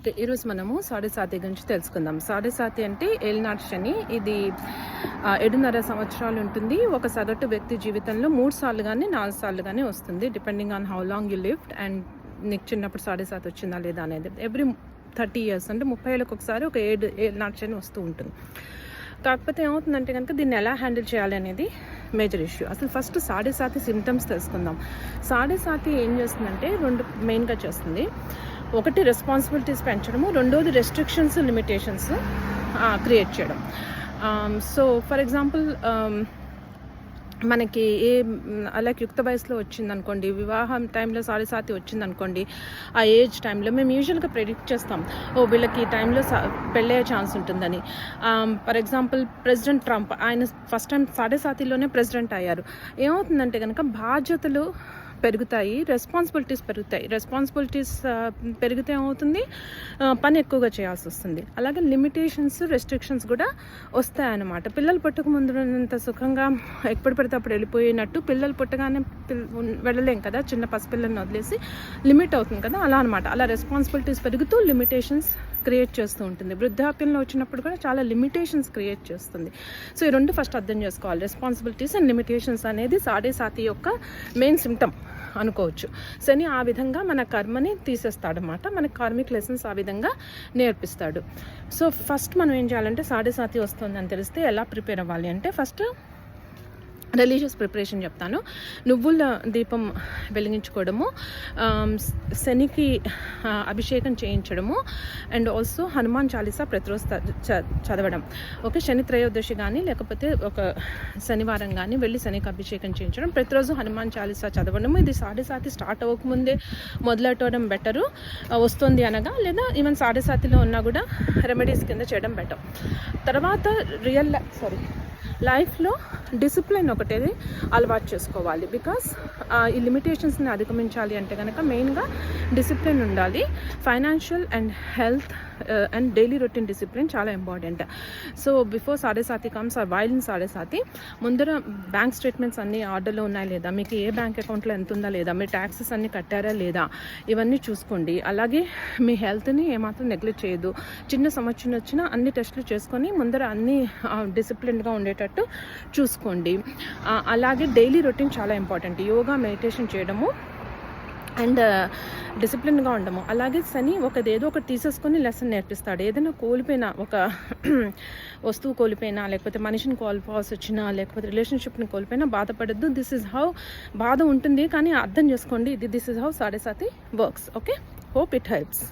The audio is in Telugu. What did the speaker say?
ఈరోజు మనము సాడే సాతి గురించి తెలుసుకుందాం. సాడే సాతి అంటే ఏలినాటి శని. ఇది 7.5 సంవత్సరాలు ఉంటుంది. ఒక సగటు వ్యక్తి జీవితంలో 3 సార్లు కానీ 4 సార్లు కానీ వస్తుంది, depending on how long you lived and నీకు చిన్నప్పుడు సాడే సాతి వచ్చిందా లేదా అనేది. ఎవ్రీ 30 years అంటే 30 ఏళ్ళకి ఒకసారి ఒక ఏలినాటి శని వస్తూ ఉంటుంది. కాకపోతే ఏమవుతుందంటే కనుక దీన్ని ఎలా హ్యాండిల్ చేయాలి అనేది మేజర్ ఇష్యూ. అసలు ఫస్ట్ సాడే సాతి సిమ్టమ్స్ తెలుసుకుందాం. సాడే సాతి ఏం చేస్తుందంటే 2 మెయిన్గా చేస్తుంది. ఒకటి రెస్పాన్సిబిలిటీస్ పెంచడము, రెండోది రెస్ట్రిక్షన్స్ లిమిటేషన్స్ క్రియేట్ చేయడం. సో ఫర్ ఎగ్జాంపుల్ మనకి లైక్ యుక్త వయసులో వచ్చిందనుకోండి, వివాహం టైంలో సాడే సాతి వచ్చిందనుకోండి, ఆ ఏజ్ టైంలో మేము యూజువల్గా ప్రెడిక్ట్ చేస్తాం, వీళ్ళకి ఈ టైంలో పెళ్ళయ్యే ఛాన్స్ ఉంటుందని. ఫర్ ఎగ్జాంపుల్ ప్రెసిడెంట్ ట్రంప్, ఆయన ఫస్ట్ టైం సాడే సాతిలోనే ప్రెసిడెంట్ అయ్యారు. ఏమవుతుందంటే కనుక బాధ్యతలు పెరుగుతాయి, రెస్పాన్సిబిలిటీస్ పెరుగుతాయి. రెస్పాన్సిబిలిటీస్ పెరిగితే ఏమవుతుంది, పని ఎక్కువగా చేయాల్సి వస్తుంది. అలాగే లిమిటేషన్స్, రెస్ట్రిక్షన్స్ కూడా వస్తాయన్నమాట. పిల్లలు పుట్టక ముందున్నంత సుఖంగా ఎప్పుడు పడితే అప్పుడు వెళ్ళిపోయినట్టు పిల్లలు పుట్టగానే వెళ్ళలేం కదా, చిన్న పసిపిల్లల్ని వదిలేసి లిమిట్ అవుతుంది కదా, అలా అనమాట. అలా రెస్పాన్సిబిలిటీస్ పెరుగుతూ లిమిటేషన్స్ క్రియేట్ చేస్తూ ఉంటుంది. వృద్ధాప్యంలో వచ్చినప్పుడు కూడా చాలా లిమిటేషన్స్ క్రియేట్ చేస్తుంది. సో ఈ రెండు ఫస్ట్ అర్థం చేసుకోవాలి. రెస్పాన్సిబిలిటీస్ అండ్ లిమిటేషన్స్ అనేది సాడే సాతి యొక్క మెయిన్ సిమ్టమ్ అనుకోవచ్చు. శని ఆ విధంగా మన కర్మని తీసేస్తాడనమాట, మన కార్మిక్ లెసన్స్ ఆ విధంగా నేర్పిస్తాడు. సో ఫస్ట్ మనం ఏం చేయాలంటే సాడే సాతి వస్తుందని తెలిస్తే ఎలా ప్రిపేర్ అవ్వాలి అంటే, ఫస్ట్ రిలీజియస్ ప్రిపరేషన్ చెప్తాను. నువ్వుల దీపం వెలిగించుకోవడము, శనికి అభిషేకం చేయించడము, అండ్ ఆల్సో హనుమాన్ చాలీసా ప్రతిరోజు చదవడం. ఓకే, శని త్రయోదశి కానీ లేకపోతే ఒక శనివారం కానీ వెళ్ళి శనికి అభిషేకం చేయించడం, ప్రతిరోజు హనుమాన్ చాలీసా చదవడం. ఇది సాడే సాతి స్టార్ట్ అవ్వకముందే మొదలెట్టడం బెటరు, వస్తుంది అనగా, లేదా ఈవెన్ సాడే సాతిలో ఉన్నా కూడా రెమెడీస్ కింద చేయడం బెటర్. తర్వాత లైఫ్లో డిసిప్లిన్ ఒకటేది అలవాటు చేసుకోవాలి. బికాస్ ఈ లిమిటేషన్స్ని అధిగమించాలి అంటే కనుక మెయిన్గా డిసిప్లిన్ ఉండాలి. Financial and health and daily routine discipline చాలా important. So before sade sati comes or while in sade sati, ముందర బ్యాంక్ స్టేట్మెంట్స్ అన్నీ ఆర్డర్లో ఉన్నాయా లేదా, మీకు ఏ బ్యాంక్ అకౌంట్లో ఎంత ఉందా లేదా, మీ ట్యాక్సెస్ అన్నీ కట్టారా లేదా, ఇవన్నీ చూసుకోండి. అలాగే మీ హెల్త్ని ఏమాత్రం నెగ్లెక్ట్ చేయదు. చిన్న సమస్య వచ్చినా అన్ని టెస్టులు చేసుకొని ముందర అన్ని డిసిప్లిన్గా ఉండేటట్టు చూసుకోండి. అలాగే డైలీ రొటీన్ చాలా ఇంపార్టెంట్. యోగా, మెడిటేషన్ చేయడము అండ్ డిసిప్లిన్గా ఉండము. అలాగే శని ఏదో ఒకటి తీసేసుకొని లెసన్ నేర్పిస్తాడు. ఏదైనా కోల్పోయినా, ఒక వస్తువు కోల్పోయినా, లేకపోతే మనిషిని కోల్పోవాల్సి వచ్చినా, లేకపోతే రిలేషన్షిప్ని కోల్పోయినా బాధపడద్దు. దిస్ ఈజ్ హౌ, బాధ ఉంటుంది కానీ అర్థం చేసుకోండి, this is how sade sati works. Okay, hope it helps.